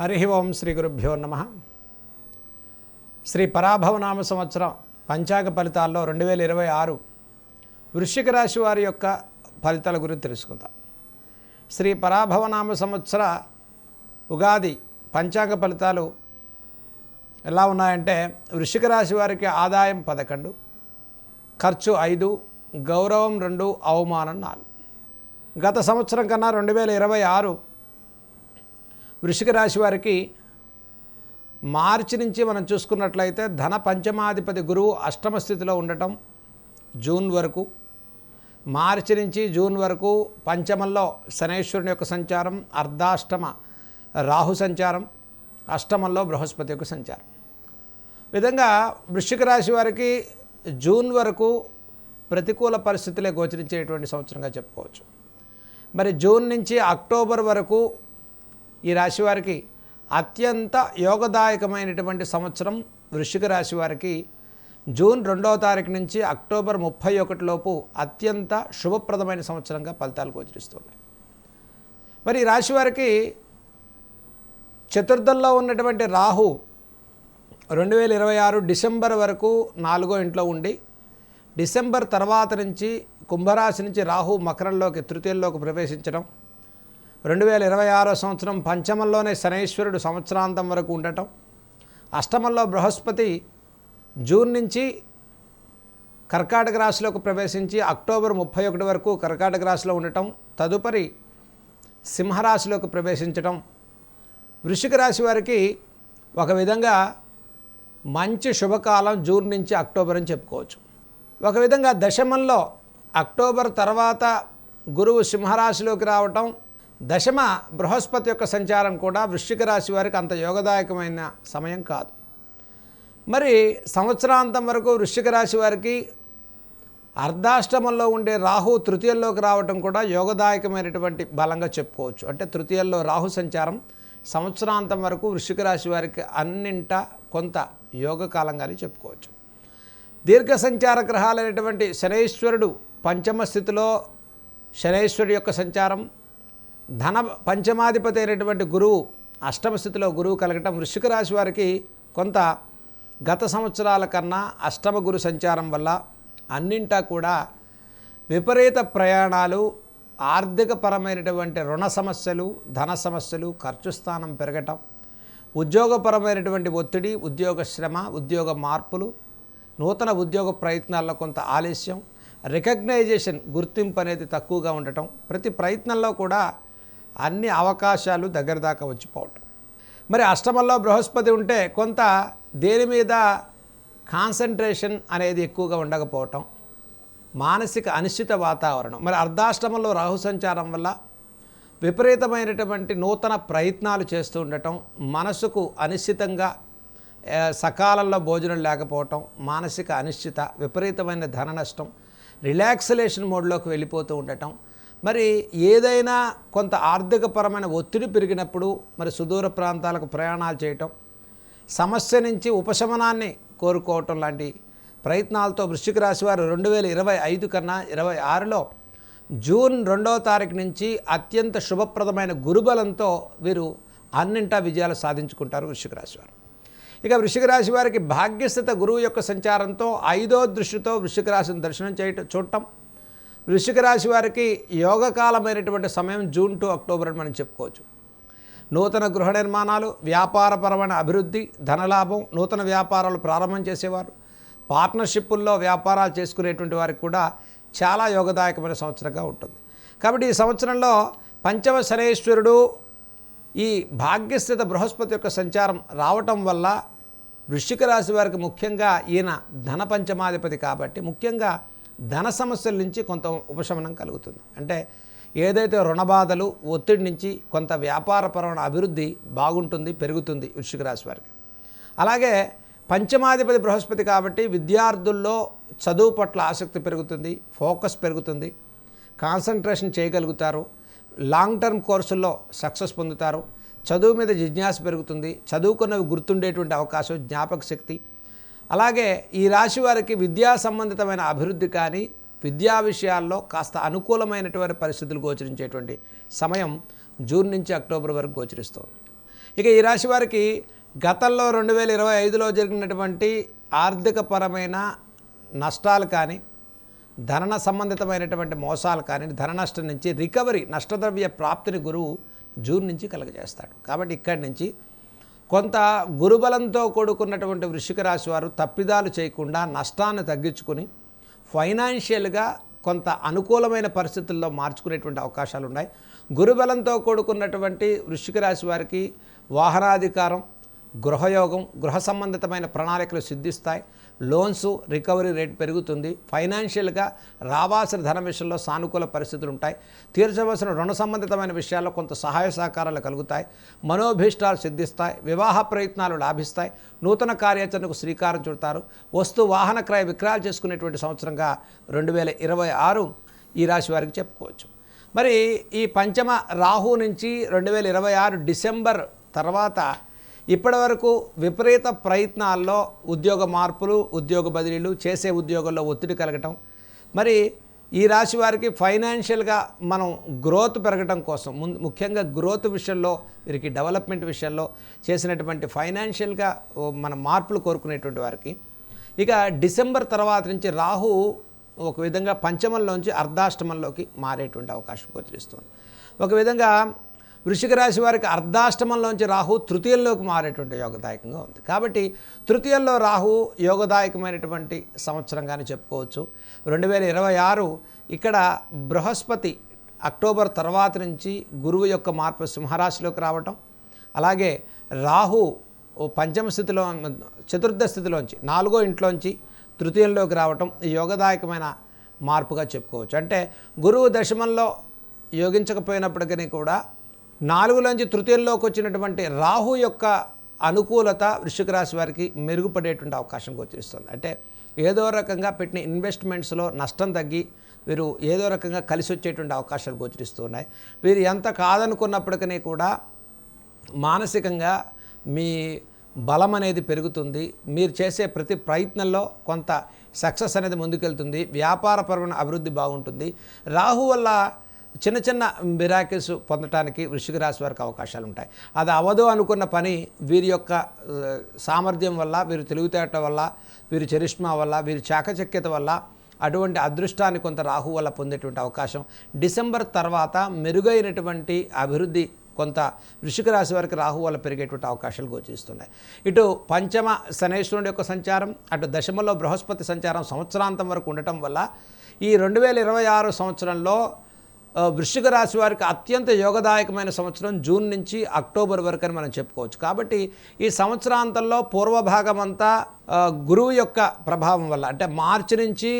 హరి ఓం శ్రీ గురుభ్యో నమః. శ్రీ పరాభవనామ సంవత్సరం పంచాంగ ఫలితాల్లో 2026 వృశ్చిక రాశి వారి యొక్క ఫలితాల గురించి తెలుసుకుందాం. శ్రీ పరాభవనామ సంవత్సర ఉగాది పంచాంగ ఫలితాలు ఎలా ఉన్నాయంటే, వృశ్చిక రాశి వారికి ఆదాయం 11, ఖర్చు 5, గౌరవం 2, అవమానం 4. గత సంవత్సరం కన్నా 2026 వృశ్చిక రాశి వారికి మార్చి నుంచి మనం చూసుకున్నట్లయితే ధన పంచమాధిపతి గురువు అష్టమ స్థితిలో ఉండటం జూన్ వరకు, మార్చి నుంచి జూన్ వరకు పంచమంలో శనైశ్వరుని యొక్క సంచారం, అర్ధాష్టమ రాహు సంచారం, అష్టమంలో బృహస్పతి యొక్క సంచారం. విధంగా వృశ్చిక రాశి వారికి జూన్ వరకు ప్రతికూల పరిస్థితులే గోచరించేటువంటి సంవత్సరంగా చెప్పుకోవచ్చు. మరి జూన్ నుంచి అక్టోబర్ వరకు ఈ రాశి వారికి అత్యంత యోగదాయకమైనటువంటి సంవత్సరం. వృశ్చిక రాశి వారికి జూన్ 2వ తారీఖు నుంచి అక్టోబర్ 31 లోపు అత్యంత శుభప్రదమైన సంవత్సరంగా ఫలితాలు గోచరిస్తున్నాయి. మరి ఈ రాశి వారికి చతుర్థంలో ఉన్నటువంటి రాహు 2026 డిసెంబర్ వరకు 4వ ఇంట్లో ఉండి, డిసెంబర్ తర్వాత నుంచి కుంభరాశి నుంచి రాహు మకరంలోకి తృతీయంలోకి ప్రవేశించడం, 2026 సంవత్సరం పంచమంలోనే శనైశ్వరుడు సంవత్సరాంతం వరకు ఉండటం, అష్టమంలో బృహస్పతి జూన్ నుంచి కర్కాటక రాశిలోకి ప్రవేశించి అక్టోబర్ 31 వరకు కర్కాటక రాశిలో ఉండటం, తదుపరి సింహరాశిలోకి ప్రవేశించడం వృశ్చిక రాశి వారికి ఒక విధంగా మంచి శుభకాలం జూన్ నుంచి అక్టోబర్ అని చెప్పుకోవచ్చు. ఒక విధంగా దశమంలో అక్టోబర్ తర్వాత గురువు సింహరాశిలోకి రావటం, దశమ బృహస్పతి యొక్క సంచారం కూడా వృశ్చిక రాశి వారికి అంత యోగదాయకమైన సమయం కాదు. మరి సంవత్సరాంతం వరకు వృశ్చిక రాశి వారికి అర్ధాష్టమంలో ఉండే రాహు తృతీయంలోకి రావటం కూడా యోగదాయకమైనటువంటి బలంగా చెప్పుకోవచ్చు. అంటే తృతీయంలో రాహు సంచారం సంవత్సరాంతం వరకు వృశ్చిక రాశి వారికి అన్నింట కొంత యోగకాలంగానే చెప్పుకోవచ్చు. దీర్ఘ సంచార గ్రహాలైనటువంటి శనైశ్వరుడు పంచమ స్థితిలో శనైశ్వరుడు యొక్క సంచారం, ధన పంచమాధిపతి అయినటువంటి గురువు అష్టమ స్థితిలో గురువు కలగటం వృశ్చిక రాశి వారికి కొంత గత సంవత్సరాల కన్నా అష్టమ గురు సంచారం వల్ల అన్నింటా కూడా విపరీత ప్రయాణాలు, ఆర్థికపరమైనటువంటి రుణ సమస్యలు, ధన సమస్యలు, ఖర్చు స్థానం పెరగటం, ఉద్యోగపరమైనటువంటి ఒత్తిడి, ఉద్యోగ శ్రమ, ఉద్యోగ మార్పులు, నూతన ఉద్యోగ ప్రయత్నాల్లో కొంత ఆలస్యం, రికగ్నైజేషన్ గుర్తింపు అనేది తక్కువగా ఉండటం, ప్రతి ప్రయత్నంలో కూడా అన్ని అవకాశాలు దగ్గర దాకా వచ్చిపోవటం. మరి అష్టమంలో బృహస్పతి ఉంటే కొంత దేని మీద కాన్సన్ట్రేషన్ అనేది ఎక్కువగా ఉండకపోవటం, మానసిక అనిశ్చిత వాతావరణం. మరి అర్ధాష్టమంలో రాహు సంచారం వల్ల విపరీతమైనటువంటి నూతన ప్రయత్నాలు చేస్తూ ఉండటం, మనసుకు అనిశ్చితంగా సకాలంలో భోజనం లేకపోవటం, మానసిక అనిశ్చిత, విపరీతమైన ధన నష్టం, రిలాక్సేషన్ మోడ్లోకి వెళ్ళిపోతూ ఉండటం. మరి ఏదైనా కొంత ఆర్థికపరమైన ఒత్తిడి పెరిగినప్పుడు మరి సుదూర ప్రాంతాలకు ప్రయాణాలు చేయటం, సమస్య నుంచి ఉపశమనాన్ని కోరుకోవటం లాంటి ప్రయత్నాలతో వృశ్చిక రాశి వారు 2025 కన్నా 26లో జూన్ 2వ తారీఖు నుంచి అత్యంత శుభప్రదమైన గురుబలంతో వీరు అన్నింటా విజయాలు సాధించుకుంటారు వృశ్చిక రాశి వారు. ఇక వృశ్చిక రాశి వారికి భాగ్యస్థిత గురువు యొక్క సంచారంతో 5వ దృష్టితో వృశ్చిక రాశిని దర్శనం చూడటం వృశ్చిక రాశి వారికి యోగకాలమైనటువంటి సమయం జూన్ టు అక్టోబర్ అని మనం చెప్పుకోవచ్చు. నూతన గృహ నిర్మాణాలు, వ్యాపారపరమైన అభివృద్ధి, ధనలాభం, నూతన వ్యాపారాలు ప్రారంభం చేసేవారు, పార్ట్నర్షిప్పుల్లో వ్యాపారాలు చేసుకునేటువంటి వారికి కూడా చాలా యోగదాయకమైన సంవత్సరంగా ఉంటుంది. కాబట్టి ఈ సంవత్సరంలో పంచమ శనైశ్వరుడు ఈ భాగ్యస్థిత బృహస్పతి యొక్క సంచారం రావటం వల్ల వృశ్చిక రాశి వారికి ముఖ్యంగా ఈయన ధన పంచమాధిపతి కాబట్టి ముఖ్యంగా ధన సమస్యల నుంచి కొంత ఉపశమనం కలుగుతుంది. అంటే ఏదైతే రుణబాధలు, ఒత్తిడి నుంచి కొంత వ్యాపారపరమైన అభివృద్ధి బాగుంటుంది, పెరుగుతుంది వృశ్చిక రాశి వారికి. అలాగే పంచమాధిపతి బృహస్పతి కాబట్టి విద్యార్థుల్లో చదువు పట్ల ఆసక్తి పెరుగుతుంది, ఫోకస్ పెరుగుతుంది, కాన్సన్ట్రేషన్ చేయగలుగుతారు, లాంగ్ టర్మ్ కోర్సుల్లో సక్సెస్ పొందుతారు, చదువు మీద జిజ్ఞాస పెరుగుతుంది, చదువుకున్నవి గుర్తుండేటువంటి అవకాశం, జ్ఞాపక శక్తి. అలాగే ఈ రాశి వారికి విద్యా సంబంధితమైన అభివృద్ధి కానీ విద్యా విషయాల్లో కాస్త అనుకూలమైనటువంటి పరిస్థితులు గోచరించేటువంటి సమయం జూన్ నుంచి అక్టోబర్ వరకు గోచరిస్తుంది. ఇక ఈ రాశి వారికి గతంలో 2025లో జరిగినటువంటి ఆర్థికపరమైన నష్టాలు కానీ, ధన సంబంధితమైనటువంటి మోసాలు కానీ, ధన నష్టం నుంచి రికవరీ, నష్టద్రవ్య ప్రాప్తిని గురువు జూన్ నుంచి కలుగజేస్తాడు. కాబట్టి ఇక్కడి నుంచి కొంత గురుబలంతో కూడుకున్నటువంటి వృశ్చిక రాశి వారు తప్పిదాలు చేయకుండా నష్టాన్ని తగ్గించుకుని ఫైనాన్షియల్గా కొంత అనుకూలమైన పరిస్థితుల్లో మార్చుకునేటువంటి అవకాశాలు ఉన్నాయి. గురుబలంతో కూడుకున్నటువంటి వృశ్చిక రాశి వారికి వాహనాధికారం, గృహయోగం, గృహ సంబంధితమైన ప్రణాళికలు సిద్ధిస్తాయి. లోన్స్ రికవరీ రేట్ పెరుగుతుంది. ఫైనాన్షియల్గా రావాల్సిన ధన విషయంలో సానుకూల పరిస్థితులు ఉంటాయి. తీర్చవలసిన రుణ సంబంధితమైన విషయాల్లో కొంత సహాయ సహకారాలు కలుగుతాయి. మనోభీష్టాలు సిద్ధిస్తాయి. వివాహ ప్రయత్నాలు లాభిస్తాయి. నూతన కార్యాచరణకు శ్రీకారం చుడతారు. వస్తు వాహన క్రయ విక్రయాలు చేసుకునేటువంటి సంవత్సరంగా 2026 ఈ రాశి వారికి చెప్పుకోవచ్చు. మరి ఈ పంచమ రాహు నుంచి 2026 డిసెంబర్ తర్వాత ఇప్పటి వరకు విపరీత ప్రయత్నాల్లో ఉద్యోగ మార్పులు, ఉద్యోగ బదిలీలు, చేసే ఉద్యోగంలో ఒత్తిడి కలగటం, మరి ఈ రాశి వారికి ఫైనాన్షియల్గా మనం గ్రోత్ పెరగడం కోసం ముఖ్యంగా గ్రోత్ విషయంలో, వీరికి డెవలప్మెంట్ విషయంలో చేసినటువంటి ఫైనాన్షియల్గా మన మార్పులు కోరుకునేటువంటి వారికి ఇక డిసెంబర్ తర్వాత నుంచి రాహు ఒక విధంగా పంచమంలోంచి అర్ధాష్టమంలోకి మారేటువంటి అవకాశం గోచరిస్తుంది. ఒక విధంగా వృశ్చిక రాశి వారికి అర్ధాష్టమంలోంచి రాహు తృతీయంలోకి మారేటువంటి యోగదాయకంగా ఉంది. కాబట్టి తృతీయంలో రాహు యోగదాయకమైనటువంటి సంవత్సరంగానే చెప్పుకోవచ్చు. 2026 ఇక్కడ బృహస్పతి అక్టోబర్ తర్వాత నుంచి గురువు యొక్క మార్పు సింహరాశిలోకి రావటం, అలాగే రాహు పంచమ స్థితిలో, చతుర్థ స్థితిలోంచి 4వ ఇంట్లోంచి తృతీయంలోకి రావటం ఈ యోగదాయకమైన మార్పుగా చెప్పుకోవచ్చు. అంటే గురువు దశమంలో యోగించకపోయినప్పటికీ కూడా 4లోంచి తృతీయంలోకి వచ్చినటువంటి రాహు యొక్క అనుకూలత వృశ్చిక రాశి వారికి మెరుగుపడేటువంటి అవకాశం గోచరిస్తుంది. అంటే ఏదో రకంగా పెట్టిన ఇన్వెస్ట్మెంట్స్లో నష్టం తగ్గి వీరు ఏదో రకంగా కలిసి వచ్చేటువంటి అవకాశాలు గోచరిస్తూ ఉన్నాయి. వీరు ఎంత కాదనుకున్నప్పటికీ కూడా మానసికంగా మీ బలం అనేది పెరుగుతుంది. మీరు చేసే ప్రతి ప్రయత్నంలో కొంత సక్సెస్ అనేది ముందుకెళ్తుంది. వ్యాపారపరమైన అభివృద్ధి బాగుంటుంది. రాహు వల్ల చిన్న చిన్న మిరాకిల్స్ పొందటానికి వృశ్చిక రాశి వారికి అవకాశాలు ఉంటాయి. అది అవదు అనుకున్న పని వీరి యొక్క సామర్థ్యం వల్ల, వీరి తెలివితేటల వల్ల, వీరి చరిష్మా వల్ల, వీరి చాకచక్యత వల్ల అటువంటి అదృష్టాన్ని కొంత రాహు వల్ల పొందేటువంటి అవకాశం. డిసెంబర్ తర్వాత మెరుగైనటువంటి అభివృద్ధి కొంత వృశ్చిక రాశి వారికి రాహు వల్ల పెరిగేటువంటి అవకాశాలు గోచరిస్తున్నాయి. ఇటు పంచమ శనేశ్వరుడి యొక్క సంచారం, అటు దశమలో బృహస్పతి సంచారం సంవత్సరాంతం వరకు ఉండటం వల్ల ఈ 2026 సంవత్సరంలో వృశ్చిక రాశి వారికి అత్యంత యోగదాయకమైన సంవత్సరం జూన్ నుంచి అక్టోబర్ వరకు అని మనం చెప్పుకోవచ్చు. కాబట్టి ఈ సంవత్సరాంతంలో పూర్వభాగం అంతా గురువు యొక్క ప్రభావం వల్ల, అంటే మార్చి నుంచి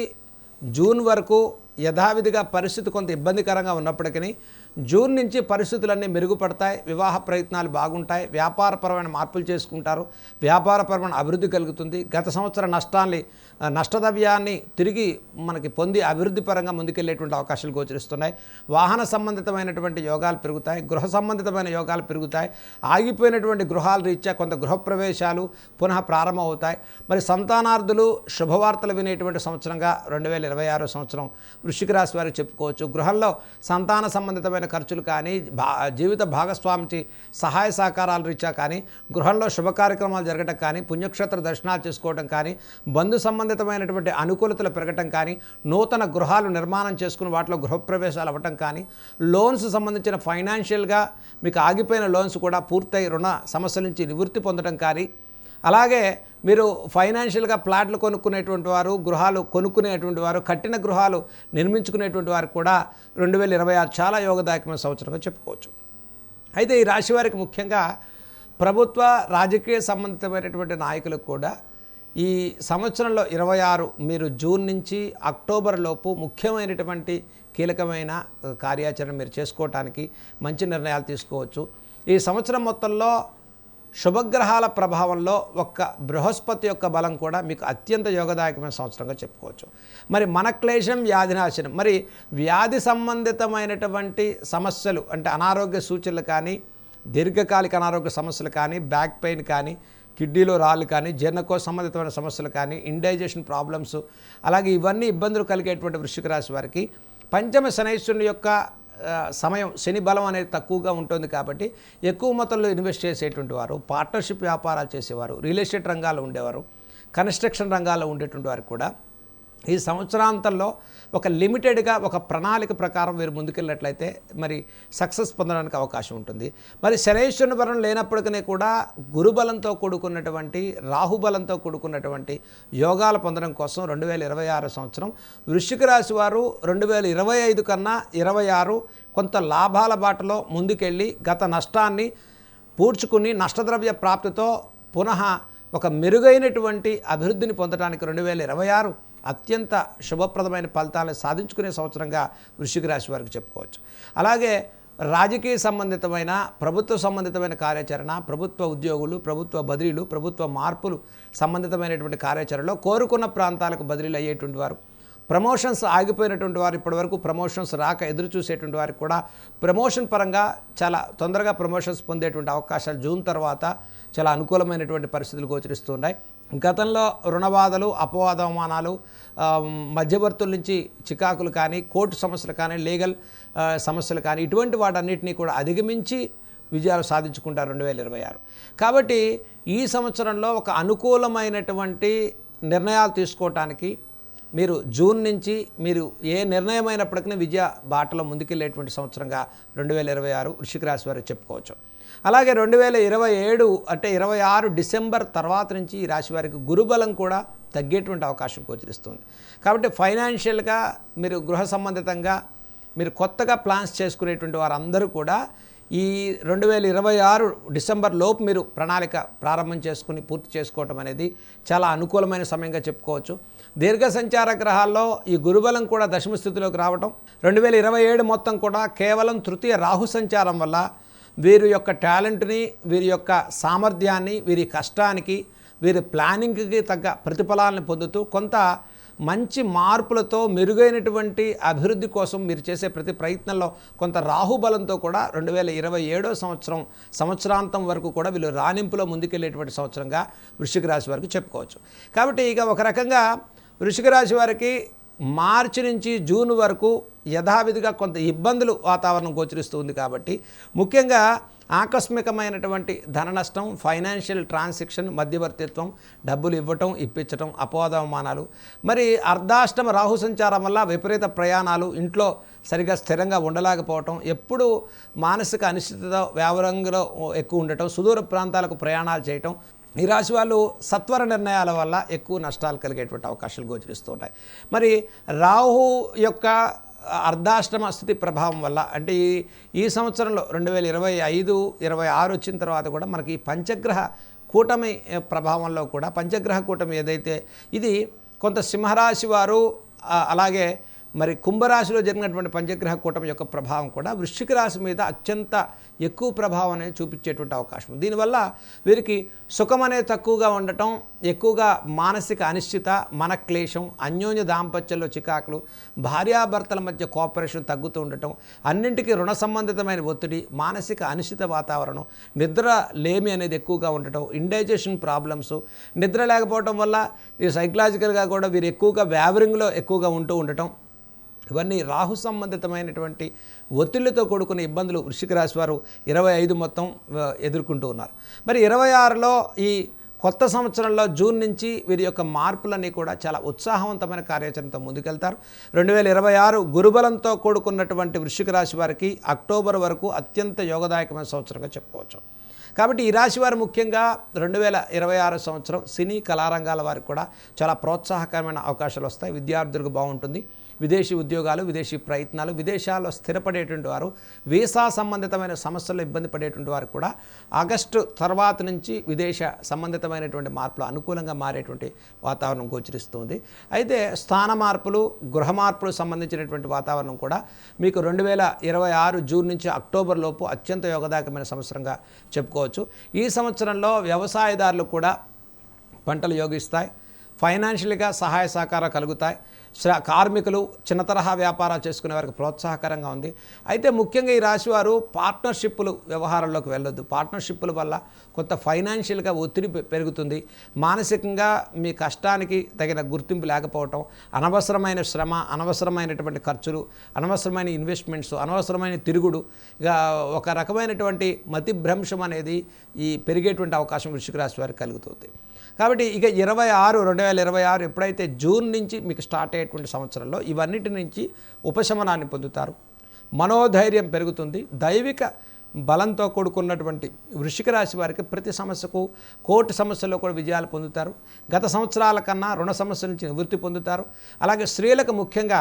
జూన్ వరకు యథావిధిగా పరిస్థితి కొంత ఇబ్బందికరంగా ఉన్నప్పటికీ జూన్ నుంచి పరిస్థితులన్నీ మెరుగుపడతాయి. వివాహ ప్రయత్నాలు బాగుంటాయి. వ్యాపారపరమైన మార్పులు చేసుకుంటారు. వ్యాపారపరమైన అభివృద్ధి కలుగుతుంది. గత సంవత్సర నష్టద్రవ్యాన్ని తిరిగి మనకి పొంది అభివృద్ధి పరంగా ముందుకెళ్లేటువంటి అవకాశాలు గోచరిస్తున్నాయి. వాహన సంబంధితమైనటువంటి యోగాలు పెరుగుతాయి. గృహ సంబంధితమైన యోగాలు పెరుగుతాయి. ఆగిపోయినటువంటి గృహాల రీత్యా కొంత గృహప్రవేశాలు పునః ప్రారంభమవుతాయి. మరి సంతానార్థులు శుభవార్తలు వినేటువంటి సంవత్సరంగా 2026 సంవత్సరం వృశ్చిక రాశి వారికి చెప్పుకోవచ్చు. గృహంలో సంతాన సంబంధితమైన ఖర్చులు కానీ, జీవిత భాగస్వామికి సహాయ సహకారాల రీత్యా కానీ, గృహంలో శుభ కార్యక్రమాలు జరగడం కానీ, పుణ్యక్షేత్ర దర్శనాలు చేసుకోవడం కానీ, బంధు సంబంధితమైనటువంటి అనుకూలతలు పెరగటం కానీ, నూతన గృహాలు నిర్మాణం చేసుకుని వాటిలో గృహప్రవేశాలు అవ్వటం కానీ, లోన్స్ సంబంధించిన ఫైనాన్షియల్గా మీకు ఆగిపోయిన లోన్స్ కూడా పూర్తయి రుణ సమస్యల నుంచి నివృత్తి పొందడం కానీ, అలాగే మీరు ఫైనాన్షియల్గా ప్లాట్లు కొనుక్కునేటువంటి వారు, గృహాలు కొనుక్కునేటువంటి వారు, కట్టిన గృహాలు నిర్మించుకునేటువంటి వారు కూడా 2026 చాలా యోగదాయకమైన సంవత్సరంగా చెప్పుకోవచ్చు. అయితే ఈ రాశి వారికి ముఖ్యంగా ప్రభుత్వ రాజకీయ సంబంధితమైనటువంటి నాయకులకు కూడా ఈ సంవత్సరంలో 26 మీరు జూన్ నుంచి అక్టోబర్ లోపు ముఖ్యమైనటువంటి కీలకమైన కార్యాచరణ మీరు చేసుకోవటానికి మంచి నిర్ణయాలు తీసుకోవచ్చు. ఈ సంవత్సరం మొత్తంలో శుభగ్రహాల ప్రభావంలో ఒక్క బృహస్పతి యొక్క బలం కూడా మీకు అత్యంత యోగదాయకమైన సంవత్సరంగా చెప్పుకోవచ్చు. మరి మనక్లేశం వ్యాధినాశనం, మరి వ్యాధి సంబంధితమైనటువంటి సమస్యలు అంటే అనారోగ్య సూచనలు కానీ, దీర్ఘకాలిక అనారోగ్య సమస్యలు కానీ, బ్యాక్ పెయిన్ కానీ, కిడ్నీలో రాళ్ళు కానీ, జీర్ణకోశ సంబంధితమైన సమస్యలు కానీ, ఇండైజెషన్ ప్రాబ్లమ్స్, అలాగే ఇవన్నీ ఇబ్బందులు కలిగేటువంటి వృశ్చిక రాశి వారికి పంచమ శనైశ్వరుని యొక్క సమయం శని బలం అనేది తక్కువగా ఉంటుంది కాబట్టి ఎక్కువ మొత్తంలో ఇన్వెస్ట్ చేసేటువంటి వారు, పార్ట్నర్షిప్ వ్యాపారాలు చేసేవారు, రియల్ ఎస్టేట్ రంగాల్లో ఉండేవారు, కన్స్ట్రక్షన్ రంగాల్లో ఉండేటువంటి వారు కూడా ఈ సంవత్సరాంతంలో ఒక లిమిటెడ్గా ఒక ప్రణాళిక ప్రకారం వీరు ముందుకెళ్ళినట్లయితే మరి సక్సెస్ పొందడానికి అవకాశం ఉంటుంది. మరి శనైశ్వరుని బలం లేనప్పటికీ కూడా గురుబలంతో కూడుకున్నటువంటి రాహుబలంతో కూడుకున్నటువంటి యోగాలు పొందడం కోసం 2026 సంవత్సరం వృశ్చిక రాశి వారు 2025 కన్నా 26 కొంత లాభాల బాటలో ముందుకెళ్ళి గత నష్టాన్ని పూడ్చుకుని నష్టద్రవ్య ప్రాప్తితో పునః ఒక మెరుగైనటువంటి అభివృద్ధిని పొందడానికి 2026 అత్యంత శుభప్రదమైన ఫలితాలను సాధించుకునే సంవత్సరంగా వృశ్చిక రాశి వారికి చెప్పుకోవచ్చు. అలాగే రాజకీయ సంబంధితమైన ప్రభుత్వ సంబంధితమైన కార్యాచరణ, ప్రభుత్వ ఉద్యోగులు, ప్రభుత్వ బదిలీలు, ప్రభుత్వ మార్పులు సంబంధితమైనటువంటి కార్యాచరణలో కోరుకున్న ప్రాంతాలకు బదిలీలు అయ్యేటువంటి వారు, ప్రమోషన్స్ ఆగిపోయినటువంటి వారు, ఇప్పటివరకు ప్రమోషన్స్ రాక ఎదురు చూసేటువంటి వారికి కూడా ప్రమోషన్ పరంగా చాలా తొందరగా ప్రమోషన్స్ పొందేటువంటి అవకాశాలు జూన్ తర్వాత చాలా అనుకూలమైనటువంటి పరిస్థితులు గోచరిస్తున్నాయి. గతంలో రుణబాధలు, అపవాదమానాలు, మధ్యవర్తుల నుంచి చికాకులు కానీ, కోర్టు సమస్యలు కానీ, లీగల్ సమస్యలు కానీ, ఇటువంటి వాటన్నిటినీ కూడా అధిగమించి విజయాలు సాధించుకుంటారు 2026. కాబట్టి ఈ సంవత్సరంలో ఒక అనుకూలమైనటువంటి నిర్ణయాలు తీసుకోవటానికి మీరు జూన్ నుంచి మీరు ఏ నిర్ణయమైనప్పటికీ విజయ బాటలో ముందుకెళ్ళేటువంటి సంవత్సరంగా 2026 వృశ్చిక రాశి వారికి చెప్పుకోవచ్చు. అలాగే 2027 అంటే 26 డిసెంబర్ తర్వాత నుంచి ఈ రాశి వారికి గురుబలం కూడా తగ్గేటువంటి అవకాశం గోచరిస్తుంది. కాబట్టి ఫైనాన్షియల్గా మీరు గృహ సంబంధితంగా మీరు కొత్తగా ప్లాన్స్ చేసుకునేటువంటి వారందరూ కూడా ఈ 2026 డిసెంబర్ లోపు మీరు ప్రణాళిక ప్రారంభం చేసుకుని పూర్తి చేసుకోవటం అనేది చాలా అనుకూలమైన సమయంగా చెప్పుకోవచ్చు. దీర్ఘ సంచార గ్రహాల్లో ఈ గురుబలం కూడా దశమ స్థితిలోకి రావటం 2027 మొత్తం కూడా కేవలం తృతీయ రాహు సంచారం వల్ల వీరి యొక్క టాలెంట్ని, వీరి యొక్క సామర్థ్యాన్ని, వీరి కష్టానికి, వీరి ప్లానింగ్కి తగ్గ ప్రతిఫలాలను పొందుతూ కొంత మంచి మార్పులతో మెరుగైనటువంటి అభివృద్ధి కోసం మీరు చేసే ప్రతి ప్రయత్నంలో కొంత రాహుబలంతో కూడా 2027 సంవత్సరాంతం వరకు కూడా వీళ్ళు రాణింపులో ముందుకెళ్ళేటువంటి సంవత్సరంగా వృశ్చిక రాశి వారికి చెప్పుకోవచ్చు. కాబట్టి ఇక ఒక రకంగా వృశ్చిక రాశి వారికి మార్చి నుంచి జూన్ వరకు యథావిధిగా కొంత ఇబ్బందులు వాతావరణం గోచరిస్తుంది. కాబట్టి ముఖ్యంగా ఆకస్మికమైనటువంటి ధన నష్టం, ఫైనాన్షియల్ ట్రాన్సాక్షన్, మధ్యవర్తిత్వం, డబ్బులు ఇవ్వటం, ఇప్పించటం, అపవాదమానాలు, మరి అర్ధాష్టమ రాహు సంచారం వల్ల విపరీత ప్రయాణాలు, ఇంట్లో సరిగా స్థిరంగా ఉండలేకపోవటం, ఎప్పుడు మానసిక అనిశ్చితత వ్యావరంగంలో ఎక్కువ ఉండటం, సుదూర ప్రాంతాలకు ప్రయాణాలు చేయటం, ఈ రాశి వాళ్ళు సత్వర నిర్ణయాల వల్ల ఎక్కువ నష్టాలు కలిగేటువంటి అవకాశాలు గోచరిస్తుంటాయి. మరి రాహు యొక్క అర్ధాష్టమ స్థితి ప్రభావం వల్ల అంటే ఈ సంవత్సరంలో 2025, 26 వచ్చిన తర్వాత కూడా మనకి ఈ పంచగ్రహ కూటమి ప్రభావంలో కూడా పంచగ్రహ కూటమి ఏదైతే ఇది కొంత సింహరాశి వారు అలాగే మరి కుంభరాశిలో జరిగినటువంటి పంచగ్రహ కూటమి యొక్క ప్రభావం కూడా వృశ్చిక రాశి మీద అత్యంత ఎక్కువ ప్రభావం అనేది చూపించేటువంటి అవకాశం. దీనివల్ల వీరికి సుఖం అనేది తక్కువగా ఉండటం, ఎక్కువగా మానసిక అనిశ్చిత, మనక్లేశం, అన్యోన్య దాంపత్యంలో చికాకులు, భార్యాభర్తల మధ్య కోఆపరేషన్ తగ్గుతూ ఉండటం, అన్నింటికీ రుణ సంబంధితమైన ఒత్తిడి, మానసిక అనిశ్చిత వాతావరణం, నిద్ర లేమి అనేది ఎక్కువగా ఉండటం, ఇండైజెషన్ ప్రాబ్లమ్స్, నిద్ర లేకపోవడం వల్ల ఈ సైకలాజికల్గా కూడా వీరు ఎక్కువగా వ్యావరింగ్లో ఎక్కువగా ఉంటూ ఉండటం, ఇవన్నీ రాహు సంబంధితమైనటువంటి ఒత్తిళ్లతో కూడుకున్న ఇబ్బందులు వృశ్చిక రాశి వారు 25 మొత్తం ఎదుర్కొంటూ ఉన్నారు. మరి 26లో ఈ కొత్త సంవత్సరంలో జూన్ నుంచి వీరి యొక్క మార్పులన్నీ కూడా చాలా ఉత్సాహవంతమైన కార్యాచరణతో ముందుకెళ్తారు. 2026 గురుబలంతో కూడుకున్నటువంటి వృశ్చిక రాశి వారికి అక్టోబర్ వరకు అత్యంత యోగదాయకమైన సంవత్సరంగా చెప్పుకోవచ్చు. కాబట్టి ఈ రాశి వారు ముఖ్యంగా 2026 సంవత్సరం సినీ కళారంగాల వారికి కూడా చాలా ప్రోత్సాహకరమైన అవకాశాలు వస్తాయి. విద్యార్థులకు బాగుంటుంది. విదేశీ ఉద్యోగాలు, విదేశీ ప్రయత్నాలు, విదేశాల్లో స్థిరపడేటువంటి వారు, వీసా సంబంధితమైన సమస్యల్లో ఇబ్బంది పడేటువంటి వారు కూడా ఆగస్టు తర్వాత నుంచి విదేశ సంబంధితమైనటువంటి మార్పులు అనుకూలంగా మారేటువంటి వాతావరణం గోచరిస్తుంది. అయితే స్థాన మార్పులు, గృహ మార్పులు సంబంధించినటువంటి వాతావరణం కూడా మీకు 2026 జూన్ నుంచి అక్టోబర్ లోపు అత్యంత యోగదాయకమైన సంవత్సరంగా చెప్పుకోవచ్చు. ఈ సంవత్సరంలో వ్యవసాయదారులు కూడా పంటలు యోగిస్తాయి, ఫైనాన్షియల్గా సహాయ సహకారాలు కలుగుతాయి. కార్మికులు, చిన్న తరహా వ్యాపారాలు చేసుకునే వారికి ప్రోత్సాహకరంగా ఉంది. అయితే ముఖ్యంగా ఈ రాశివారు పార్ట్నర్షిప్లు వ్యవహారాల్లోకి వెళ్ళొద్దు. పార్ట్నర్షిప్ల వల్ల కొంత ఫైనాన్షియల్గా ఒత్తిడి పెరుగుతుంది. మానసికంగా మీ కష్టానికి తగిన గుర్తింపు లేకపోవటం, అనవసరమైన శ్రమ, అనవసరమైనటువంటి ఖర్చులు, అనవసరమైన ఇన్వెస్ట్మెంట్స్, అనవసరమైన తిరుగుడు, ఇక ఒక రకమైనటువంటి మతిభ్రంశం అనేది ఈ పెరిగేటువంటి అవకాశం వృశ్చిక రాశి వారికి కలుగుతుంది. కాబట్టి ఇక 2026 ఎప్పుడైతే జూన్ నుంచి మీకు స్టార్ట్ అయ్యేటువంటి సంవత్సరంలో ఇవన్నిటి నుంచి ఉపశమనాన్ని పొందుతారు. మనోధైర్యం పెరుగుతుంది. దైవిక బలంతో కూడుకున్నటువంటి వృశ్చిక రాశి వారికి ప్రతి సమస్యకు, కోర్టు సమస్యల్లో కూడా విజయాలు పొందుతారు. గత సంవత్సరాల కన్నా రుణ సమస్య నుంచి నివృత్తి పొందుతారు. అలాగే స్త్రీలకు ముఖ్యంగా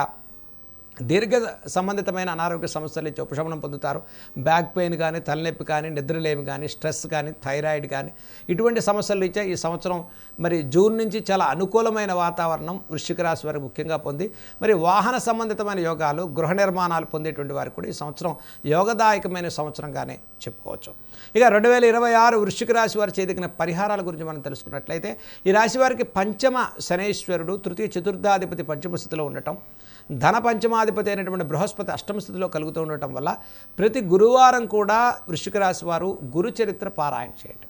దీర్ఘ సంబంధితమైన అనారోగ్య సమస్యల నుంచి ఉపశమనం పొందుతారు. బ్యాక్ పెయిన్ కానీ, తలనొప్పి కానీ, నిద్రలేమి కానీ, స్ట్రెస్ కానీ, థైరాయిడ్ కానీ, ఇటువంటి సమస్యల నుంచి ఈ సంవత్సరం మరి జూన్ నుంచి చాలా అనుకూలమైన వాతావరణం వృశ్చిక రాశి వారికి ముఖ్యంగా పొంది, మరి వాహన సంబంధితమైన యోగాలు, గృహ నిర్మాణాలు పొందేటువంటి వారికి కూడా ఈ సంవత్సరం యోగదాయకమైన సంవత్సరంగానే చెప్పుకోవచ్చు. ఇక 2026 వృశ్చిక రాశి వారు చేయదగిన పరిహారాల గురించి మనం తెలుసుకున్నట్లయితే, ఈ రాశి వారికి పంచమ శనైశ్వరుడు, తృతీయ చతుర్థాధిపతి పంచమ స్థితిలో ఉండటం, ధన పంచమాధిపతి అయినటువంటి బృహస్పతి అష్టమ స్థితిలో కలుగుతూ ఉండటం వల్ల ప్రతి గురువారం కూడా వృశ్చిక రాశి వారు గురు చరిత్ర పారాయణ చేయండి.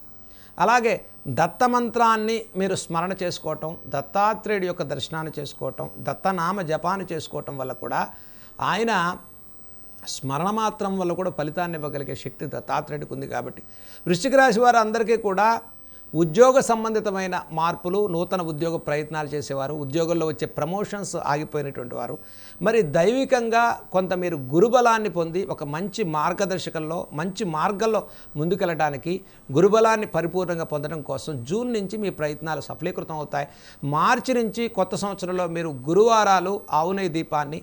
అలాగే దత్తమంత్రాన్ని మీరు స్మరణ చేసుకోవటం, దత్తాత్రేయుడి యొక్క దర్శనాన్ని చేసుకోవటం, దత్తనామ జపాన్ని చేసుకోవటం వల్ల కూడా ఆయన స్మరణ మాత్రం వల్ల కూడా ఫలితాన్ని ఇవ్వగలిగే శక్తి దత్తాత్రేయుడికి ఉంది. కాబట్టి వృశ్చిక రాశి వారు అందరికీ కూడా ఉద్యోగ సంబంధితమైన మార్పులు, నూతన ఉద్యోగ ప్రయత్నాలు చేసేవారు, ఉద్యోగంలో వచ్చే ప్రమోషన్స్ ఆగిపోయినటువంటి వారు, మరి దైవికంగా కొంత మీరు గురుబలాన్ని పొంది ఒక మంచి మార్గదర్శకంలో, మంచి మార్గంలో ముందుకెళ్ళడానికి గురుబలాన్ని పరిపూర్ణంగా పొందడం కోసం జూన్ నుంచి మీ ప్రయత్నాలు సఫలీకృతం అవుతాయి. మార్చి నుంచి కొత్త సంవత్సరంలో మీరు గురువారాలు ఆవునేయి దీపాన్ని,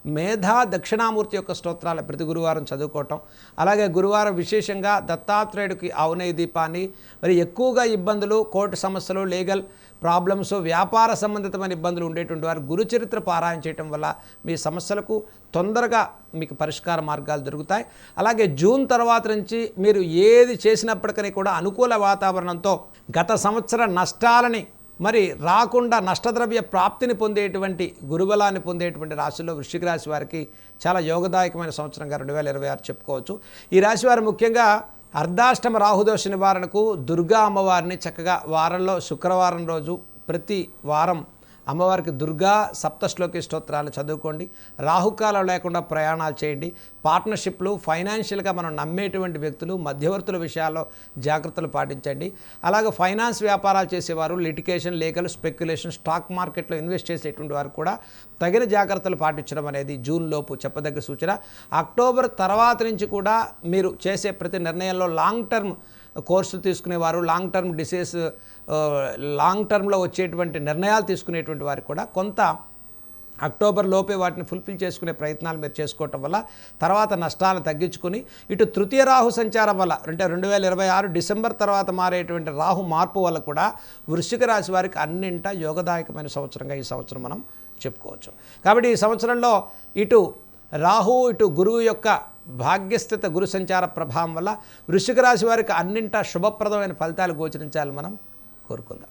మేధా దక్షిణామూర్తి యొక్క స్తోత్రాలు ప్రతి గురువారం చదువుకోవటం, అలాగే గురువారం విశేషంగా దత్తాత్రేయుడికి ఆవునేయి దీపాన్ని, మరి ఎక్కువగా ఇబ్బందులు, కోర్టు సమస్యలు, లీగల్ ప్రాబ్లమ్స్, వ్యాపార సంబంధితమైన ఇబ్బందులు ఉండేటువంటి వారు గురుచరిత్ర పారాయణ చేయటం వల్ల మీ సమస్యలకు తొందరగా మీకు పరిష్కార మార్గాలు దొరుకుతాయి. అలాగే జూన్ తర్వాత నుంచి మీరు ఏది చేసినప్పటికీ కూడా అనుకూల వాతావరణంతో గత సంవత్సర నష్టాలని మరి రాకుండా నష్టద్రవ్య ప్రాప్తిని పొందేటువంటి గురుబలాన్ని పొందేటువంటి రాశుల్లో వృశ్చిక రాశి వారికి చాలా యోగదాయకమైన సంవత్సరంగా 2026 చెప్పుకోవచ్చు. ఈ రాశి వారు ముఖ్యంగా అర్ధాష్టమ రాహుదోష నివారణకు దుర్గా అమ్మవారిని చక్కగా వారంలో శుక్రవారం రోజు ప్రతి వారం అమ్మవారికి దుర్గా సప్తశ్లోకి స్తోత్రాలు చదువుకోండి. రాహుకాలం లేకుండా ప్రయాణాలు చేయండి. పార్ట్నర్షిప్లు, ఫైనాన్షియల్గా మనం నమ్మేటువంటి వ్యక్తులు, మధ్యవర్తుల విషయాల్లో జాగ్రత్తలు పాటించండి. అలాగే ఫైనాన్స్ వ్యాపారాలు చేసేవారు, లిటిగేషన్, లీగల్, స్పెక్యులేషన్, స్టాక్ మార్కెట్లో ఇన్వెస్ట్ చేసేటువంటి వారు కూడా తగిన జాగ్రత్తలు పాటించడం అనేది జూన్ లోపు చెప్పదగ్గ సూచన. అక్టోబర్ తర్వాత నుంచి కూడా మీరు చేసే ప్రతి నిర్ణయంలో లాంగ్ టర్మ్ కోర్సులు తీసుకునేవారు, లాంగ్ టర్మ్లో వచ్చేటువంటి నిర్ణయాలు తీసుకునేటువంటి వారికి కూడా కొంత అక్టోబర్ లోపే వాటిని ఫుల్ఫిల్ చేసుకునే ప్రయత్నాలు మీరు చేసుకోవటం వల్ల తర్వాత నష్టాలను తగ్గించుకుని, ఇటు తృతీయ రాహు సంచారం వల్ల అంటే 2026 డిసెంబర్ తర్వాత మారేటువంటి రాహు మార్పు వల్ల కూడా వృశ్చిక రాశి వారికి అన్నింటా యోగదాయకమైన సంవత్సరంగా ఈ సంవత్సరం మనం చెప్పుకోవచ్చు. కాబట్టి ఈ సంవత్సరంలో ఇటు రాహు, ఇటు గురువు యొక్క భాగ్యస్థిత గురు సంచార ప్రభావం వల్ల వృశ్చిక రాశి వారికి అన్నింటా శుభప్రదమైన ఫలితాలు గోచరించాలని మనం కోరుకుందాం.